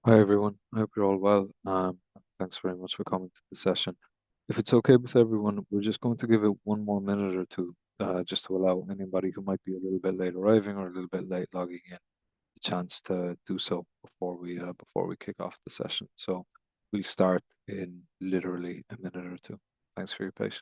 Hi everyone, I hope you're all well. Thanks very much for coming to the session. If it's okay with everyone, we're just going to give it one more minute or two, just to allow anybody who might be a little bit late arriving or a little bit late logging in the chance to do so before we kick off the session. So we'll start in literally a minute or two. Thanks for your patience.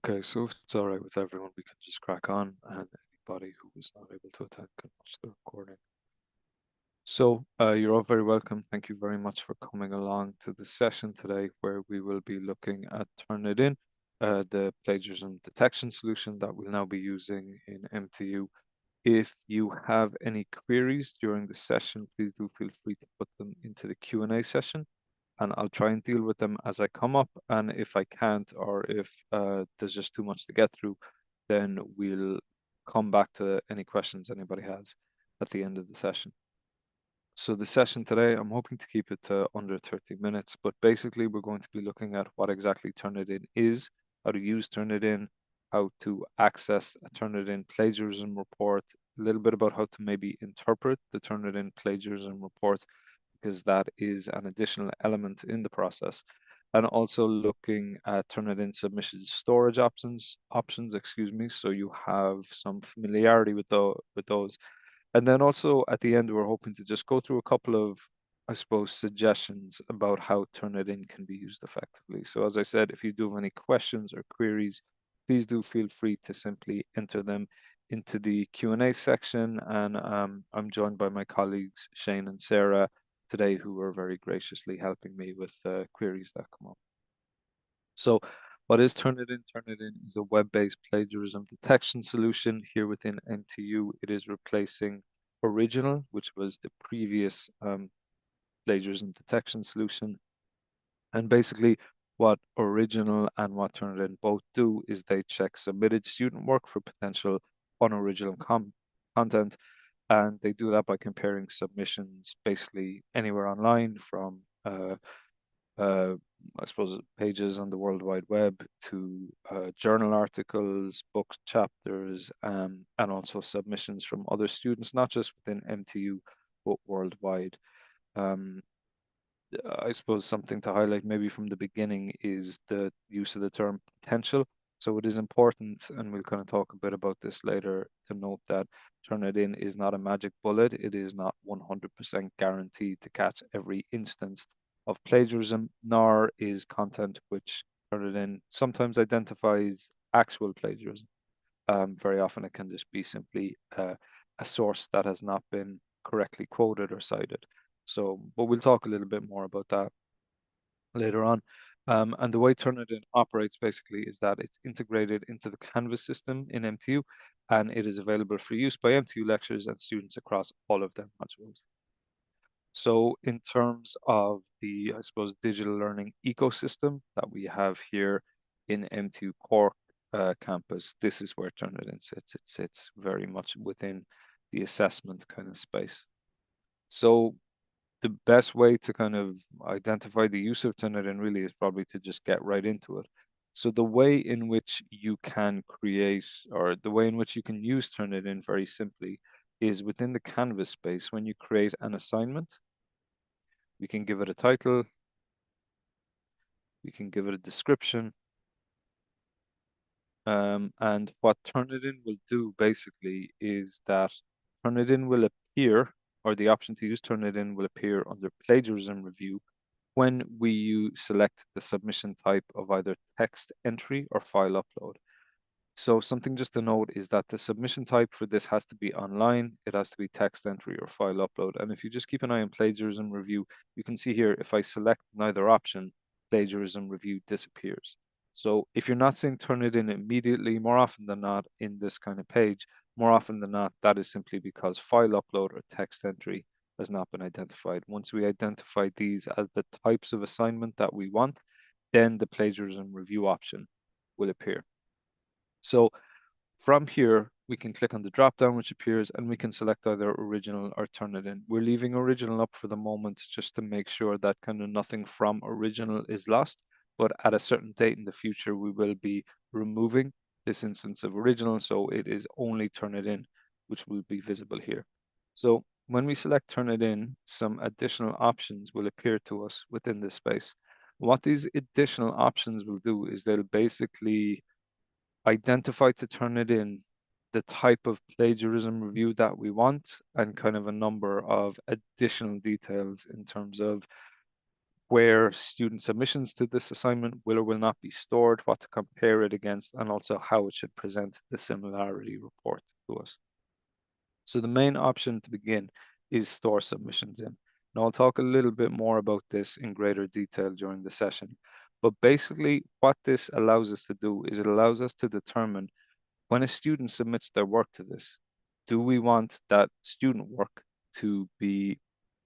Okay, so if it's all right with everyone, we can just crack on, and anybody who was not able to attend can watch the recording. So, you're all very welcome. Thank you very much for coming along to the session today, where we will be looking at Turnitin, the plagiarism detection solution that we'll now be using in MTU. If you have any queries during the session, please do feel free to put them into the Q&A session, and I'll try and deal with them as I come up. And if I can't, or if there's just too much to get through, then we'll come back to any questions anybody has at the end of the session. So the session today, I'm hoping to keep it to under 30 minutes, but basically we're going to be looking at what exactly Turnitin is, how to use Turnitin, how to access a Turnitin plagiarism report, a little bit about how to maybe interpret the Turnitin plagiarism report, because that is an additional element in the process, and also looking at Turnitin submission storage options, excuse me, so you have some familiarity with those. And then also at the end, we're hoping to just go through a couple of, I suppose, suggestions about how Turnitin can be used effectively. So as I said, if you do have any questions or queries, please do feel free to simply enter them into the Q&A section. And I'm joined by my colleagues, Shane and Sarah, today, who are very graciously helping me with queries that come up. So what is Turnitin? Turnitin is a web-based plagiarism detection solution here within MTU. It is replacing Original, which was the previous plagiarism detection solution. And basically what Original and what Turnitin both do is they check submitted student work for potential unoriginal content. And they do that by comparing submissions basically anywhere online, from uh, I suppose, pages on the World Wide Web to journal articles, book chapters, and also submissions from other students, not just within MTU, but worldwide. Um, I suppose something to highlight maybe from the beginning is the use of the term potential. So it is important, and we'll kind of talk a bit about this later, to note that Turnitin is not a magic bullet. It is not 100% guaranteed to catch every instance of plagiarism, nor is content which Turnitin sometimes identifies actual plagiarism. Very often it can just be simply a source that has not been correctly quoted or cited. So, but we'll talk a little bit more about that later on. And the way Turnitin operates basically is that it's integrated into the Canvas system in MTU, and it is available for use by MTU lecturers and students across all of their modules. So in terms of the, I suppose, digital learning ecosystem that we have here in MTU Cork campus, this is where Turnitin sits. It sits very much within the assessment kind of space. So the best way to kind of identify the use of Turnitin really is probably to just get right into it. So the way in which you can create, or the way in which you can use Turnitin very simply, is within the Canvas space. When you create an assignment, we can give it a title, we can give it a description, and what Turnitin will do basically is that Turnitin will appear, or the option to use Turnitin will appear under plagiarism review when we select the submission type of either text entry or file upload. So something just to note is that the submission type for this has to be online, it has to be text entry or file upload. And if you just keep an eye on plagiarism review, you can see here, if I select neither option, plagiarism review disappears. So if you're not seeing Turnitin immediately, more often than not in this kind of page, more often than not, that is simply because file upload or text entry has not been identified. Once we identify these as the types of assignment that we want, then the plagiarism review option will appear. So from here, we can click on the drop down which appears and we can select either original or Turnitin. We're leaving original up for the moment just to make sure that kind of nothing from original is lost, but at a certain date in the future, we will be removing this instance of original, so it is only Turnitin which will be visible here. So when we select Turnitin, some additional options will appear to us within this space. What these additional options will do is they'll basically identify to Turnitin the type of plagiarism review that we want and kind of a number of additional details in terms of where student submissions to this assignment will or will not be stored, what to compare it against, and also how it should present the similarity report to us. So the main option to begin is store submissions in. Now I'll talk a little bit more about this in greater detail during the session. But basically what this allows us to do is it allows us to determine when a student submits their work to this, do we want that student work to be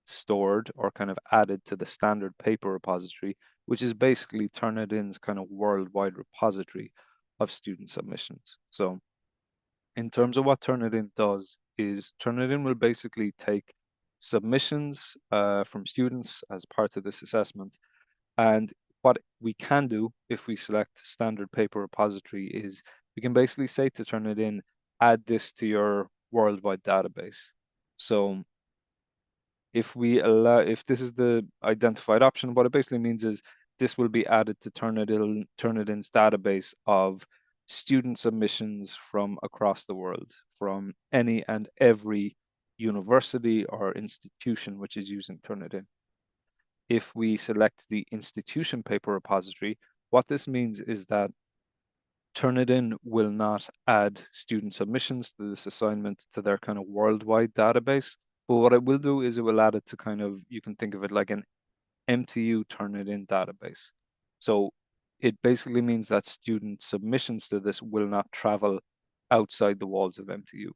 stored or kind of added to the standard paper repository, which is basically Turnitin's kind of worldwide repository of student submissions. So in terms of what Turnitin does is Turnitin will basically take submissions from students as part of this assessment. And what we can do if we select standard paper repository is we can basically say to Turnitin, add this to your worldwide database. So if this is the identified option, what it basically means is this will be added to Turnitin's database of student submissions from across the world, from any and every university or institution which is using Turnitin. If we select the institution paper repository, what this means is that Turnitin will not add student submissions to this assignment to their kind of worldwide database. But what it will do is it will add it to kind of, you can think of it like an MTU Turnitin database. So it basically means that student submissions to this will not travel outside the walls of MTU.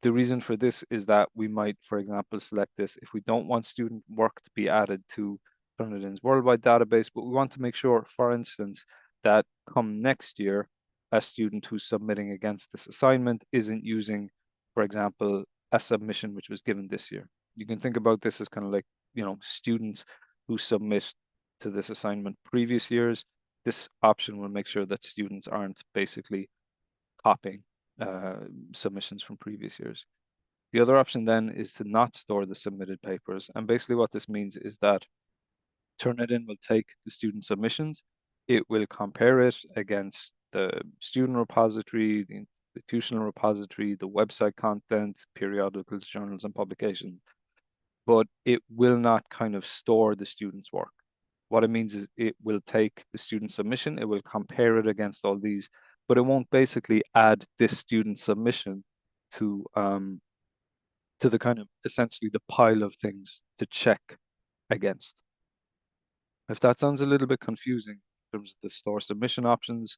The reason for this is that we might, for example, select this if we don't want student work to be added to Turnitin's worldwide database, but we want to make sure, for instance, that come next year, a student who's submitting against this assignment isn't using, for example, a submission which was given this year. You can think about this as kind of like, students who submit to this assignment previous years. This option will make sure that students aren't basically copying submissions from previous years. The other option then is to not store the submitted papers. And basically what this means is that Turnitin will take the student submissions, it will compare it against the student repository, the institutional repository, the website content, periodicals, journals, and publications, but it will not kind of store the student's work. What it means is it will take the student submission, it will compare it against all these, but it won't basically add this student submission to the kind of essentially the pile of things to check against. If that sounds a little bit confusing in terms of the store submission options,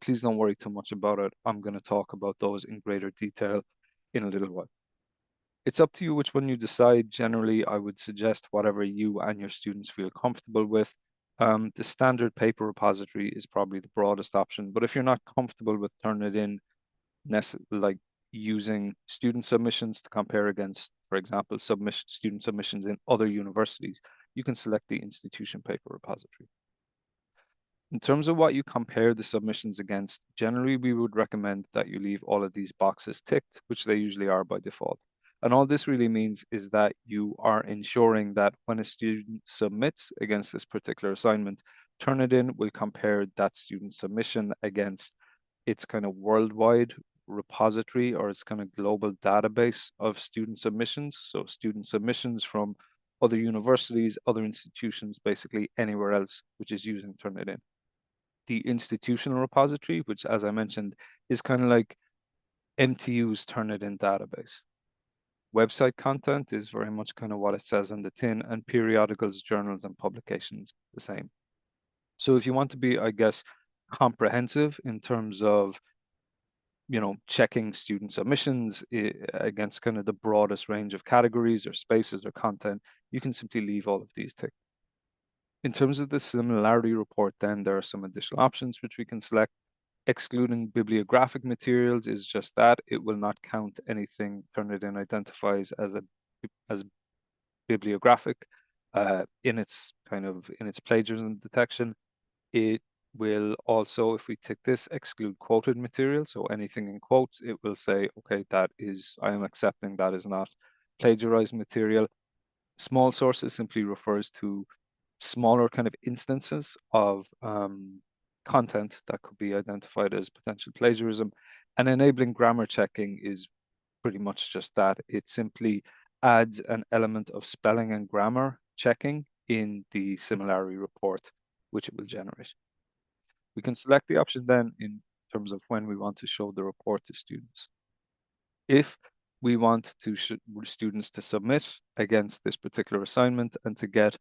please don't worry too much about it. I'm going to talk about those in greater detail in a little while. It's up to you which one you decide. Generally, I would suggest whatever you and your students feel comfortable with. The standard paper repository is probably the broadest option, but if you're not comfortable with Turnitin, like using student submissions to compare against, for example, student submissions in other universities, you can select the institution paper repository. In terms of what you compare the submissions against, generally we would recommend that you leave all of these boxes ticked, which they usually are by default. And all this really means is that you are ensuring that when a student submits against this particular assignment, Turnitin will compare that student submission against its kind of worldwide repository or its kind of global database of student submissions. So student submissions from other universities, other institutions, basically anywhere else which is using Turnitin. The institutional repository, which, as I mentioned, is kind of like MTU's Turnitin database. Website content is very much kind of what it says on the tin, and periodicals, journals, and publications the same. So if you want to be, I guess, comprehensive in terms of, checking student submissions against kind of the broadest range of categories or spaces or content, you can simply leave all of these ticked. In terms of the similarity report, then there are some additional options which we can select. Excluding bibliographic materials is just that. It will not count anything Turnitin identifies as bibliographic in its plagiarism detection. It will also, if we tick this, exclude quoted material. So anything in quotes, it will say, okay, I am accepting that is not plagiarized material. Small sources simply refers to smaller kind of instances of content that could be identified as potential plagiarism. And enabling grammar checking is pretty much just that. It simply adds an element of spelling and grammar checking in the similarity report, which it will generate. We can select the option then in terms of when we want to show the report to students. If we want to students to submit against this particular assignment and to get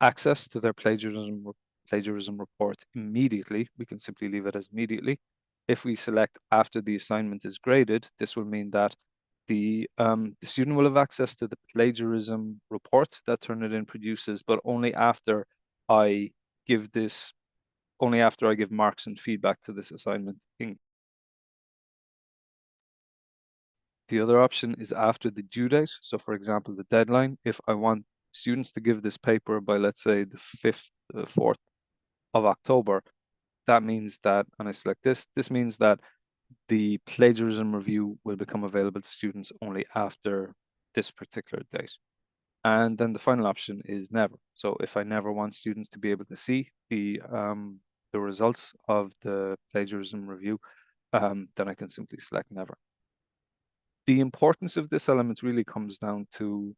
access to their plagiarism report immediately, we can simply leave it as immediately. If we select after the assignment is graded, this will mean that the student will have access to the plagiarism report that Turnitin produces, but only after I give marks and feedback to this assignment. The other option is after the due date. So for example, the deadline, if I want students to give this paper by, let's say, the 5th, 4th of October, that means that, and I select this means that the plagiarism review will become available to students only after this particular date. And then the final option is never. So if I never want students to be able to see the results of the plagiarism review, then I can simply select never. The importance of this element really comes down to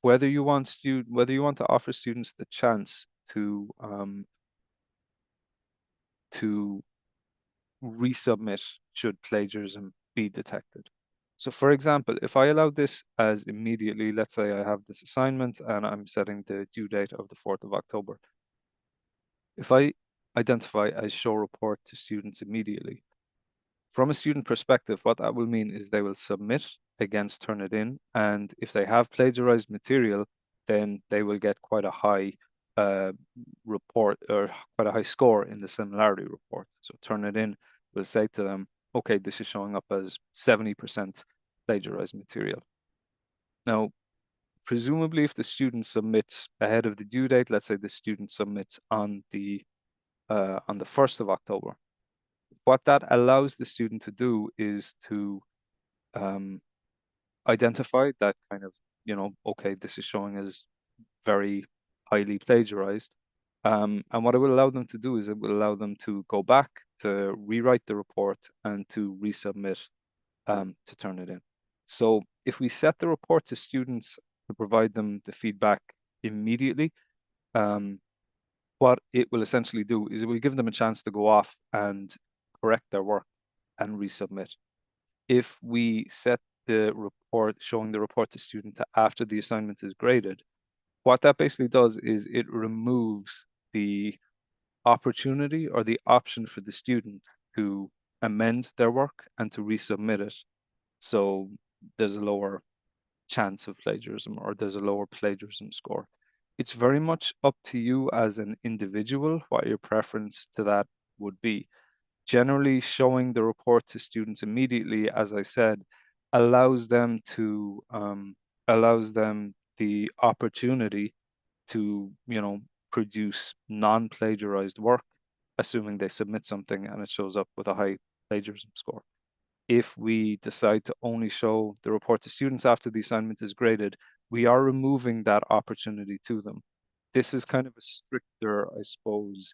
whether you want to offer students the chance to resubmit should plagiarism be detected. So for example, if I allow this as immediately, let's say I have this assignment and I'm setting the due date of the 4th of October. If I identify as show report to students immediately, from a student perspective, what that will mean is they will submit against Turnitin, and if they have plagiarized material, then they will get quite a high report or quite a high score in the similarity report. So Turnitin will say to them, okay, this is showing up as 70% plagiarized material. Now, presumably if the student submits ahead of the due date, let's say the student submits on the 1st of October, what that allows the student to do is to identify that kind of, okay, this is showing as very highly plagiarized. And what it will allow them to do is it will allow them to go back to rewrite the report and to resubmit to turn it in. So if we set the report to students to provide them the feedback immediately, what it will essentially do is it will give them a chance to go off and correct their work and resubmit. If we set the report, showing the report to student after the assignment is graded, what that basically does is it removes the opportunity or the option for the student to amend their work and to resubmit it. So there's a lower chance of plagiarism, or there's a lower plagiarism score. It's very much up to you as an individual what your preference to that would be. Generally, showing the report to students immediately, as I said, allows them the opportunity to, produce non-plagiarized work, assuming they submit something and it shows up with a high plagiarism score. If we decide to only show the report to students after the assignment is graded, we are removing that opportunity to them. This is kind of a stricter, I suppose,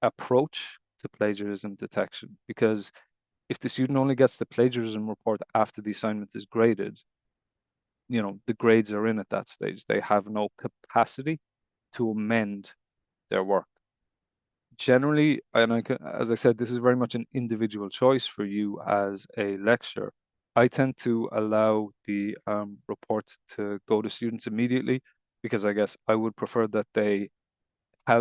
approach to plagiarism detection, because if the student only gets the plagiarism report after the assignment is graded, the grades are in at that stage. They have no capacity to amend their work. Generally, as I said, this is very much an individual choice for you as a lecturer. I tend to allow the report to go to students immediately because I guess I would prefer that they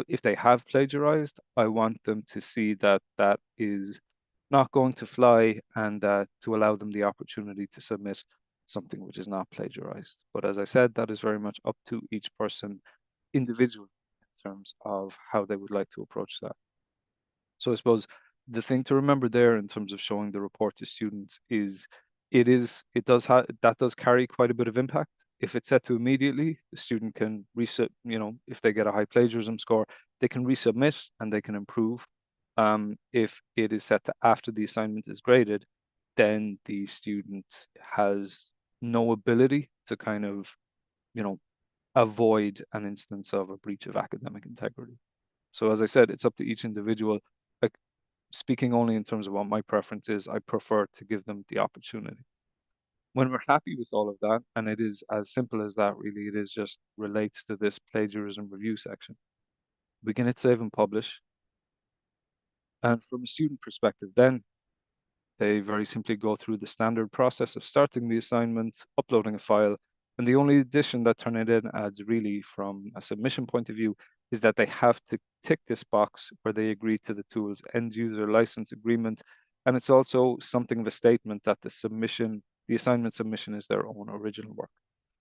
if they have plagiarized, I want them to see that that is not going to fly, and to allow them the opportunity to submit something which is not plagiarized. But as I said, that is very much up to each person individually in terms of how they would like to approach that. So I suppose the thing to remember there in terms of showing the report to students is it does have that does carry quite a bit of impact. If it's set to immediately, the student can if they get a high plagiarism score, they can resubmit and they can improve. If it is set to after the assignment is graded, then the student has no ability to kind of, you know, avoid an instance of a breach of academic integrity. So as I said, it's up to each individual. Like, speaking only in terms of what my preference is, I prefer to give them the opportunity. When we're happy with all of that, and it is as simple as that, really, it is just relates to this plagiarism review section. We can hit save and publish. And from a student perspective, then they very simply go through the standard process of starting the assignment, uploading a file, and the only addition that Turnitin adds really from a submission point of view is that they have to tick this box where they agree to the tool's end user license agreement. And it's also something of a statement that the assignment submission is their own original work.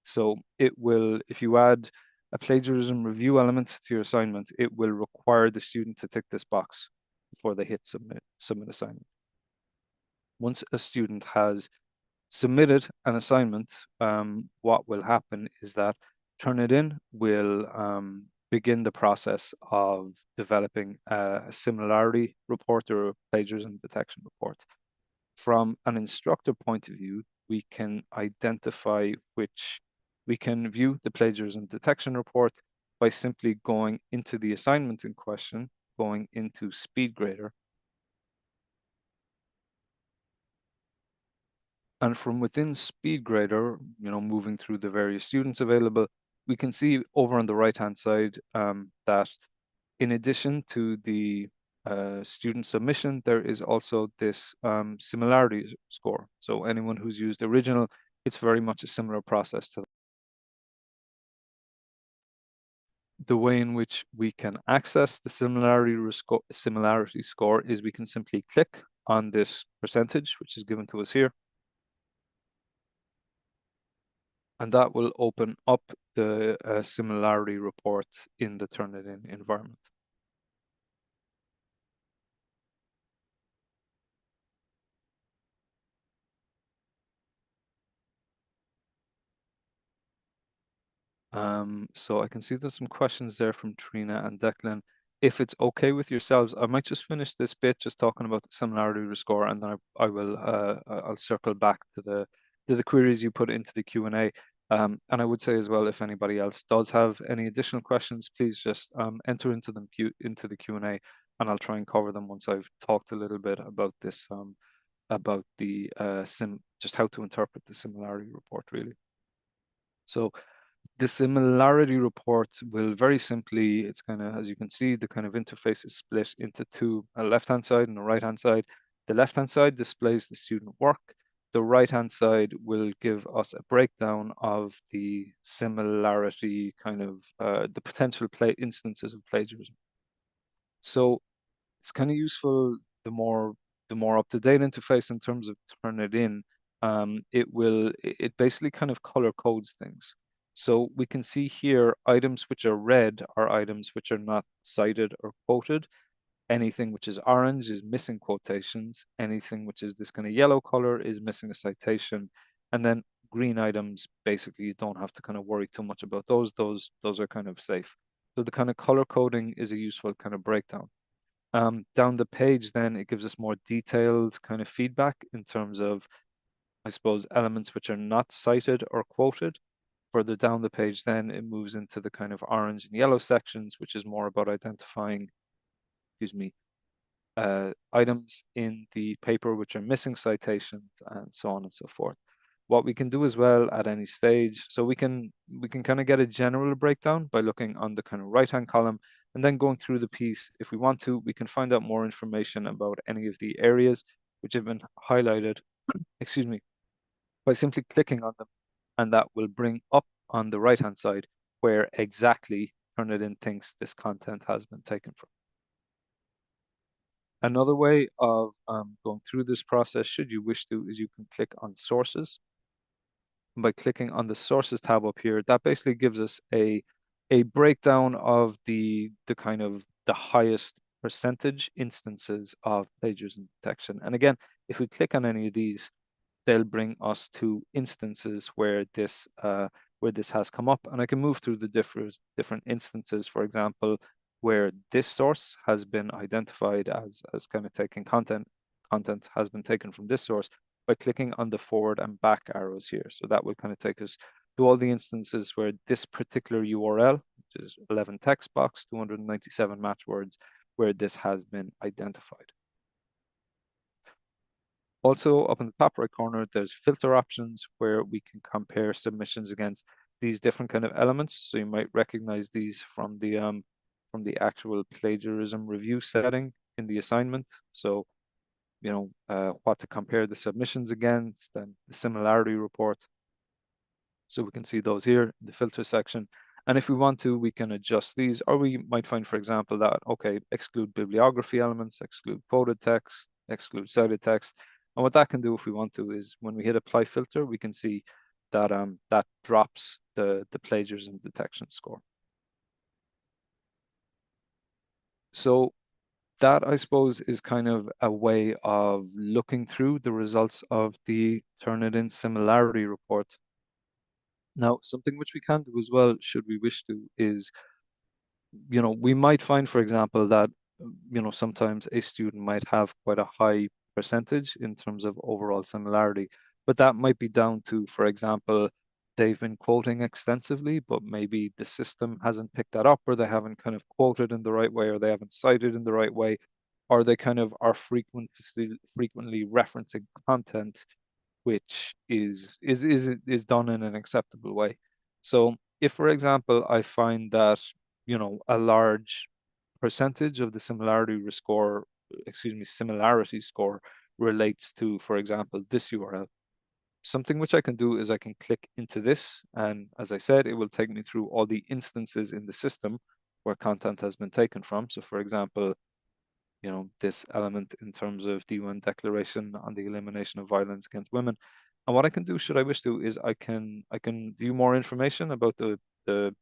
So it will, if you add a plagiarism review element to your assignment, it will require the student to tick this box before they hit submit assignment. Once a student has submitted an assignment, what will happen is that Turnitin will begin the process of developing a similarity report or a plagiarism detection report. From an instructor point of view, we can view the plagiarism detection report by simply going into the assignment in question, going into SpeedGrader, and from within SpeedGrader, moving through the various students available, we can see over on the right-hand side that in addition to the student submission, there is also this similarity score. So anyone who's used original, it's very much a similar process to the way in which we can access the similarity score is we can simply click on this percentage, which is given to us here. And that will open up the similarity report in the Turnitin environment. So I can see there's some questions there from Trina and Declan. If it's okay with yourselves, I might just finish this bit just talking about the similarity score, and then I'll circle back to the queries you put into the Q&A. And I would say as well, if anybody else does have any additional questions, please just enter into the Q&A, and I'll try and cover them once I've talked a little bit about this about the just how to interpret the similarity report really. So the similarity report will very simply, it's kind of, as you can see, the kind of interface is split into two, a left-hand side and a right-hand side. The left-hand side displays the student work. The right-hand side will give us a breakdown of the similarity kind of, the potential instances of plagiarism. So it's kind of useful, the more up-to-date interface in terms of Turnitin, it basically kind of color codes things. So we can see here items which are red are items which are not cited or quoted. Anything which is orange is missing quotations. Anything which is this kind of yellow color is missing a citation. And then green items, basically you don't have to kind of worry too much about those. Those are kind of safe. So the kind of color coding is a useful kind of breakdown. Down the page, then it gives us more detailed kind of feedback in terms of, I suppose, elements which are not cited or quoted. Further down the page, then it moves into the kind of orange and yellow sections, which is more about identifying, items in the paper which are missing citations and so on and so forth. What we can do as well at any stage, so we can kind of get a general breakdown by looking on the kind of right-hand column and then going through the piece. If we want to, we can find out more information about any of the areas which have been highlighted, by simply clicking on them, and that will bring up on the right-hand side where exactly Turnitin thinks this content has been taken from. Another way of going through this process, should you wish to, is you can click on sources. And by clicking on the sources tab up here, that basically gives us a breakdown of the kind of the highest percentage instances of plagiarism detection. And again, if we click on any of these, they'll bring us to instances where this has come up, and I can move through the different instances. For example, where this source has been identified as kind of taking content has been taken from this source by clicking on the forward and back arrows here. So that will kind of take us to all the instances where this particular URL, which is 11 text box, 297 match words, where this has been identified. Also, up in the top right corner, there's filter options where we can compare submissions against these different kind of elements. So you might recognize these from the actual plagiarism review setting in the assignment. So, you know, what to compare the submissions against, then the similarity report. So we can see those here in the filter section. And if we want to, we can adjust these, or we might find, for example, that, okay, exclude bibliography elements, exclude quoted text, exclude cited text. And what that can do if we want to is when we hit apply filter, we can see that that drops the plagiarism detection score. So that, I suppose, is kind of a way of looking through the results of the Turnitin similarity report. Now, something which we can do as well, should we wish to, is, you know, we might find, for example, that, you know, sometimes a student might have quite a high percentage in terms of overall similarity, but that might be down to, for example, they've been quoting extensively, but maybe the system hasn't picked that up, or they haven't kind of quoted in the right way, or they haven't cited in the right way, or they kind of are frequently referencing content which is done in an acceptable way. So if, for example, I find that, you know, a large percentage of the similarity score relates to, for example, this URL, something which I can do is I can click into this, and as I said, it will take me through all the instances in the system where content has been taken from. So for example, you know, this element in terms of the UN Declaration on the Elimination of Violence Against Women. And what I can do, should I wish to, is I can view more information about the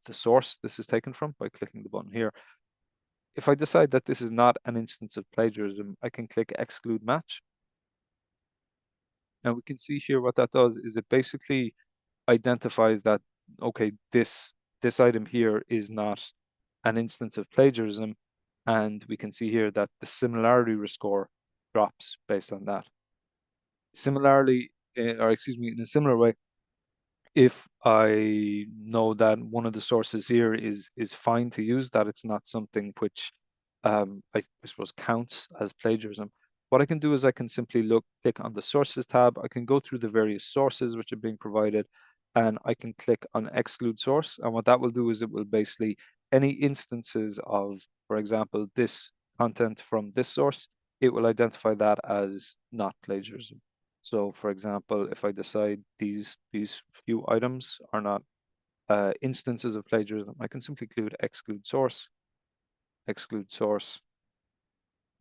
source this is taken from by clicking the button here. If I decide that this is not an instance of plagiarism, I can click exclude match. Now we can see here what that does is it basically identifies that, okay, this item here is not an instance of plagiarism, and we can see here that the similarity score drops based on that. Similarly, or excuse me, in a similar way, if I know that one of the sources here is fine to use, that it's not something which I suppose counts as plagiarism, what I can do is I can simply click on the sources tab. I can go through the various sources which are being provided, and I can click on exclude source. And what that will do is it will basically, any instances of, for example, this content from this source, it will identify that as not plagiarism. So for example, if I decide these few items are not instances of plagiarism, I can simply exclude source, exclude source,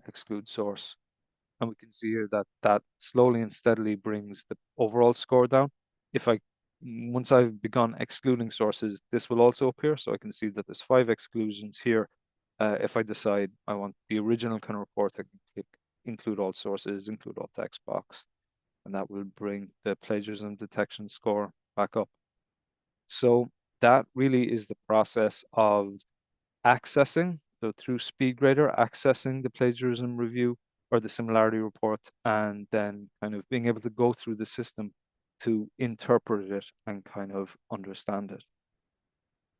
exclude source. And we can see here that that slowly and steadily brings the overall score down. Once I've begun excluding sources, this will also appear. So I can see that there's 5 exclusions here. If I decide I want the original kind of report, I can click include all sources, include all text box, and that will bring the plagiarism detection score back up. So that really is the process of accessing, so through SpeedGrader, accessing the plagiarism review or the similarity report, and then kind of being able to go through the system to interpret it and kind of understand it.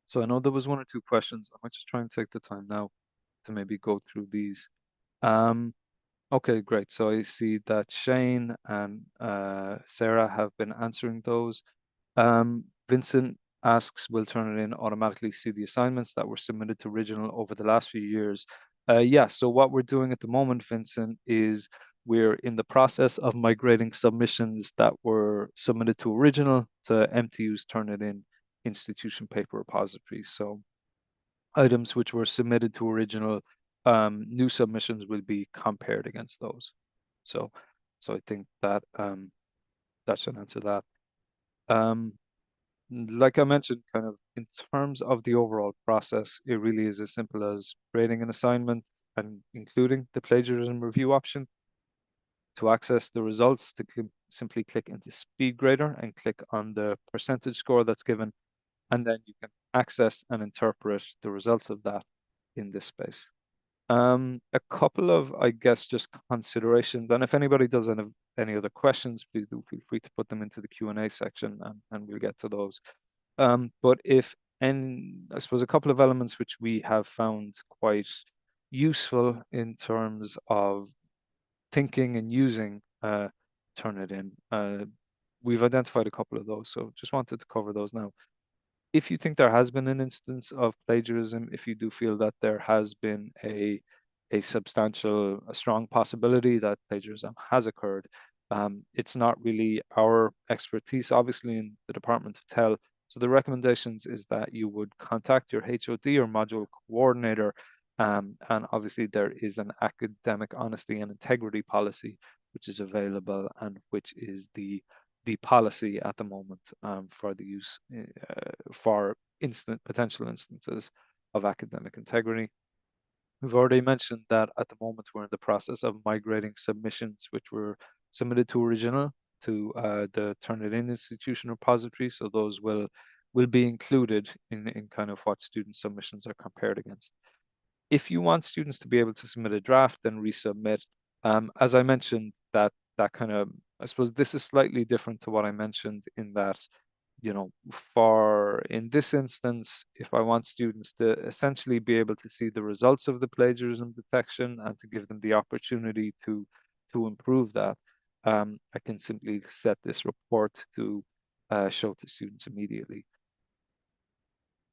So I know there was 1 or 2 questions. I might just try and take the time now to maybe go through these. Okay, great. So I see that Shane and Sarah have been answering those. Vincent asks, will Turnitin automatically see the assignments that were submitted to Original over the last few years? Yeah, so what we're doing at the moment, Vincent, is we're in the process of migrating submissions that were submitted to Original to MTU's Turnitin institution paper repository. So items which were submitted to original, new submissions will be compared against those. So, I think that that should answer that. Um, like I mentioned, kind of in terms of the overall process, it really is as simple as creating an assignment and including the plagiarism review option. To access the results, simply click into SpeedGrader and click on the percentage score that's given, and then you can access and interpret the results of that in this space. A couple of, I guess, just considerations, and if anybody does any other questions, please do feel free to put them into the Q&A section, and we'll get to those. But I suppose a couple of elements which we have found quite useful in terms of thinking and using Turnitin. We've identified a couple of those, so just wanted to cover those now. If you think there has been an instance of plagiarism, if you do feel that there has been a strong possibility that plagiarism has occurred, it's not really our expertise, obviously, in the Department of TEL. So the recommendations is that you would contact your HOD or module coordinator, and obviously there is an academic honesty and integrity policy which is available and which is the policy at the moment for the use for potential instances of academic integrity. We've already mentioned that at the moment we're in the process of migrating submissions which were submitted to original to the Turnitin institution repository. So those will be included in kind of what student submissions are compared against. If you want students to be able to submit a draft and resubmit, as I mentioned, that kind of, I suppose this is slightly different to what I mentioned in that, in this instance, if I want students to essentially be able to see the results of the plagiarism detection and to give them the opportunity to improve that, I can simply set this report to show to students immediately.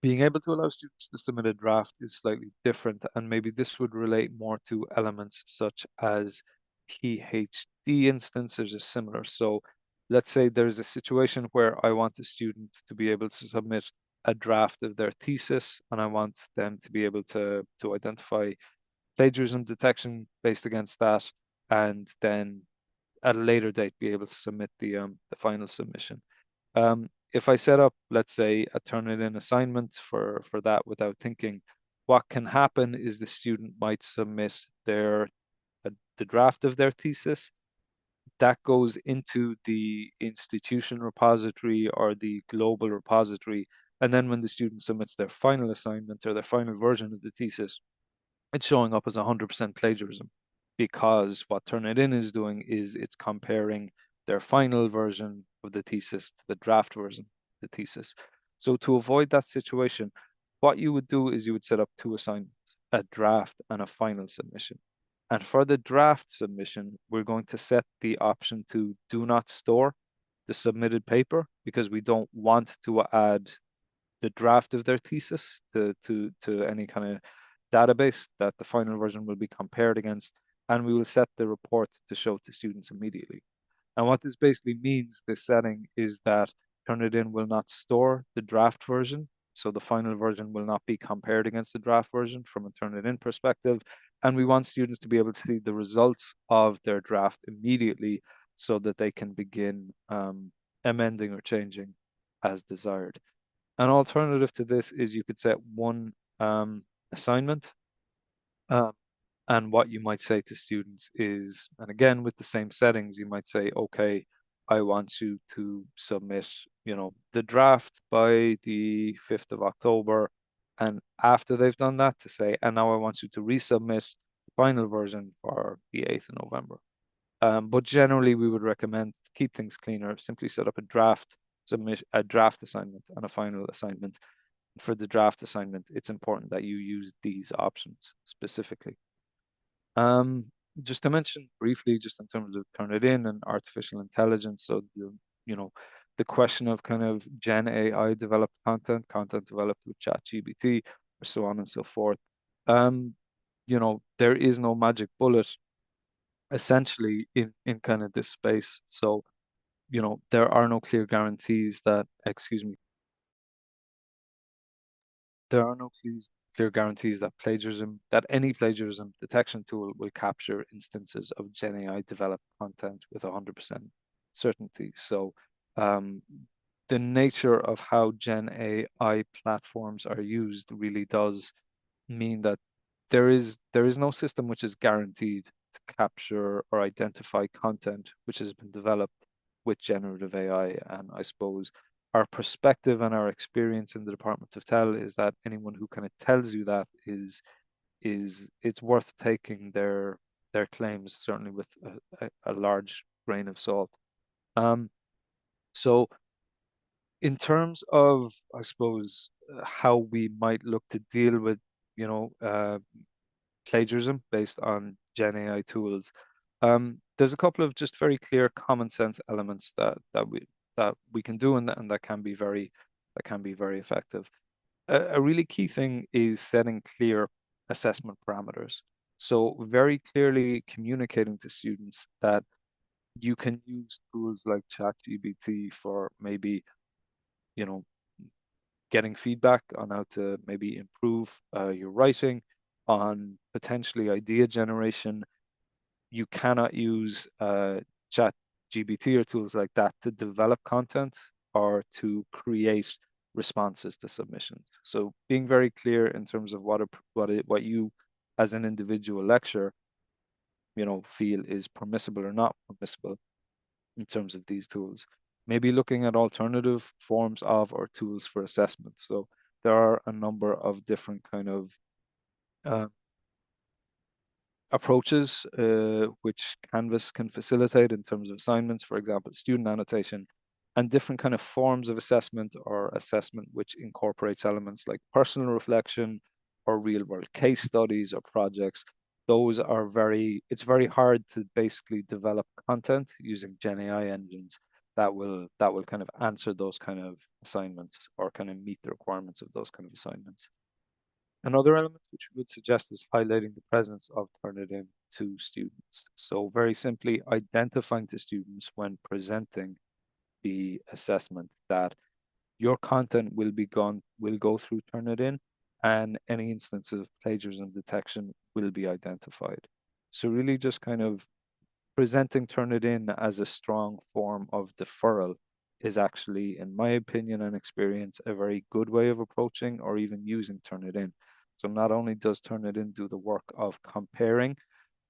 Being able to allow students to submit a draft is slightly different, and maybe this would relate more to elements such as PhD instances or similar. So let's say there's a situation where I want the student to be able to submit a draft of their thesis, and I want them to be able to identify plagiarism detection based against that, and then at a later date be able to submit the final submission. If I set up, let's say, a Turnitin assignment for that without thinking, what can happen is the student might submit the draft of their thesis. That goes into the institution repository or the global repository. And then when the student submits their final assignment or their final version of the thesis, it's showing up as 100% plagiarism, because what Turnitin is doing is it's comparing their final version of the thesis to the draft version of the thesis. So to avoid that situation, what you would do is you would set up two assignments, a draft and a final submission. And for the draft submission, we're going to set the option to do not store the submitted paper, because we don't want to add the draft of their thesis to any kind of database that the final version will be compared against, and we will set the report to show to students immediately. And what this basically means, this setting, is that Turnitin will not store the draft version, so the final version will not be compared against the draft version from a Turnitin perspective, and we want students to be able to see the results of their draft immediately so that they can begin amending or changing as desired. An alternative to this is you could set one assignment, and what you might say to students is, and again with the same settings, you might say, okay, I want you to submit, the draft by the 5th of October, and after they've done that, to say, and now I want you to resubmit the final version for the 8th of November. But generally, we would recommend to keep things cleaner. Simply set up a draft assignment and a final assignment. For the draft assignment, it's important that you use these options specifically. Just to mention briefly, just in terms of Turnitin and artificial intelligence, so the question of kind of Gen AI developed content developed with ChatGPT, or so on and so forth. There is no magic bullet essentially in kind of this space. So, there are no clear guarantees that, excuse me, there are no clear guarantees that any plagiarism detection tool will capture instances of Gen AI developed content with 100% certainty. So the nature of how Gen AI platforms are used really does mean that there is no system which is guaranteed to capture or identify content which has been developed with generative AI. And I suppose our perspective and our experience in the Department of TEL is that anyone who kind of tells you that is it's worth taking their claims certainly with a large grain of salt. So in terms of, I suppose, how we might look to deal with, you know, plagiarism based on Gen AI tools, there's a couple of just very clear common sense elements that we can do, and that can be very effective. A really key thing is setting clear assessment parameters. So very clearly communicating to students that you can use tools like ChatGPT for maybe, you know, getting feedback on how to maybe improve your writing, on potentially idea generation. You cannot use Chat GPT or tools like that to develop content or to create responses to submissions. So being very clear in terms of what you as an individual lecturer, you know, feel is permissible or not permissible in terms of these tools. Maybe looking at alternative forms of or tools for assessment. So there are a number of different kind of uh, approaches which Canvas can facilitate in terms of assignments, for example, student annotation, and different kind of forms of assessment or assessment which incorporates elements like personal reflection or real world case studies or projects. It's very hard to basically develop content using Gen AI engines that will kind of answer those kind of assignments or kind of meet the requirements of those kind of assignments. Another element which we would suggest is highlighting the presence of Turnitin to students. So very simply identifying to students when presenting the assessment that your content will go through Turnitin, and any instances of plagiarism detection will be identified. So really just kind of presenting Turnitin as a strong form of deferral is actually, in my opinion and experience, a very good way of approaching or even using Turnitin. So not only does Turnitin do the work of comparing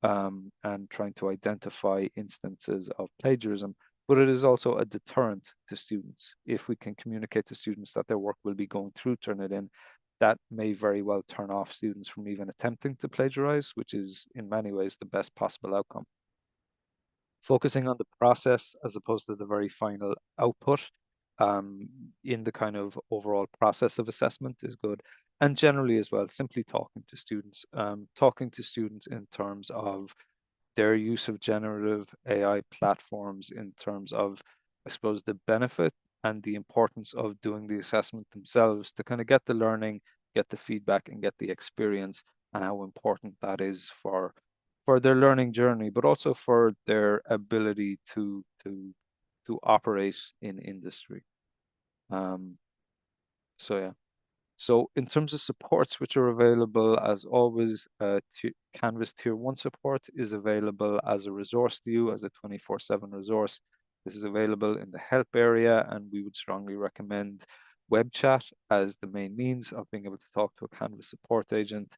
and trying to identify instances of plagiarism, but it is also a deterrent to students. If we can communicate to students that their work will be going through Turnitin, that may very well turn off students from even attempting to plagiarize, which is in many ways the best possible outcome. Focusing on the process as opposed to the very final output um, in the kind of overall process of assessment is good. And generally as well, simply talking to students in terms of their use of generative AI platforms, in terms of, I suppose, the benefit and the importance of doing the assessment themselves to kind of get the learning, get the feedback, and get the experience, and how important that is for their learning journey, but also for their ability to operate in industry. So yeah. So in terms of supports which are available, as always, Canvas Tier 1 support is available as a resource to you, as a 24/7 resource. This is available in the help area, and we would strongly recommend web chat as the main means of being able to talk to a Canvas support agent.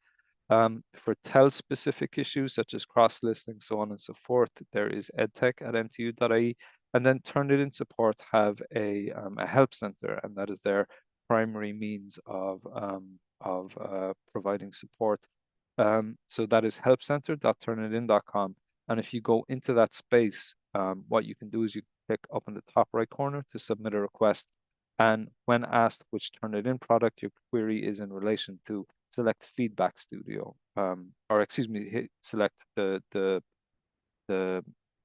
For TEL specific issues such as cross-listing, so on and so forth, there is edtech at mtu.ie, and then Turnitin support have a help center, and that is their primary means of providing support. So that is helpcenter.turnitin.com. And if you go into that space, what you can do is you click up in the top right corner to submit a request. And when asked which Turnitin product your query is in relation to, select Feedback Studio, or excuse me, select the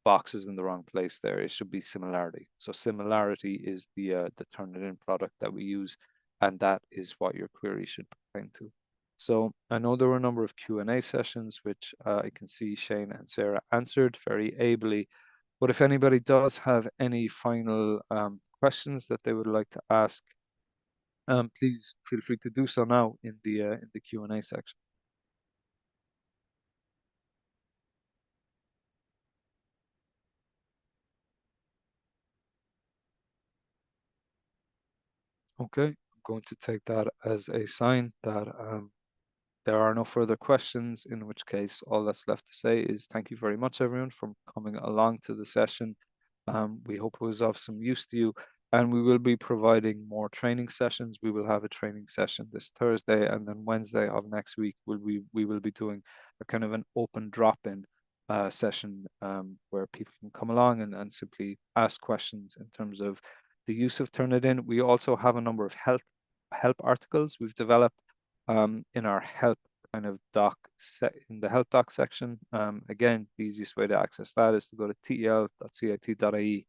boxes in the wrong place there. It should be Similarity. So Similarity is the Turnitin product that we use, and that is what your query should pertain to. So I know there were a number of Q&A sessions, which I can see Shane and Sarah answered very ably. But if anybody does have any final questions that they would like to ask, please feel free to do so now in the Q&A section. Okay, I'm going to take that as a sign that there are no further questions, in which case all that's left to say is thank you very much, everyone, for coming along to the session. We hope it was of some use to you, and we will be providing more training sessions. We will have a training session this Thursday, and then Wednesday of next week we will be doing a kind of an open drop-in session where people can come along and simply ask questions in terms of the use of Turnitin. We also have a number of help articles we've developed in our help kind of doc set in the help doc section. Again, the easiest way to access that is to go to tel.cit.ie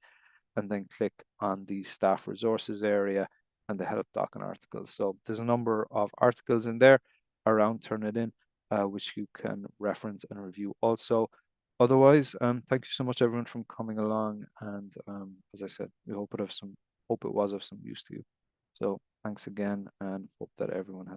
and then click on the staff resources area and the help doc and articles. So there's a number of articles in there around Turnitin, which you can reference and review also. Otherwise, thank you so much, everyone, for coming along. And as I said, we hope it was of some use to you. So thanks again, and hope that everyone has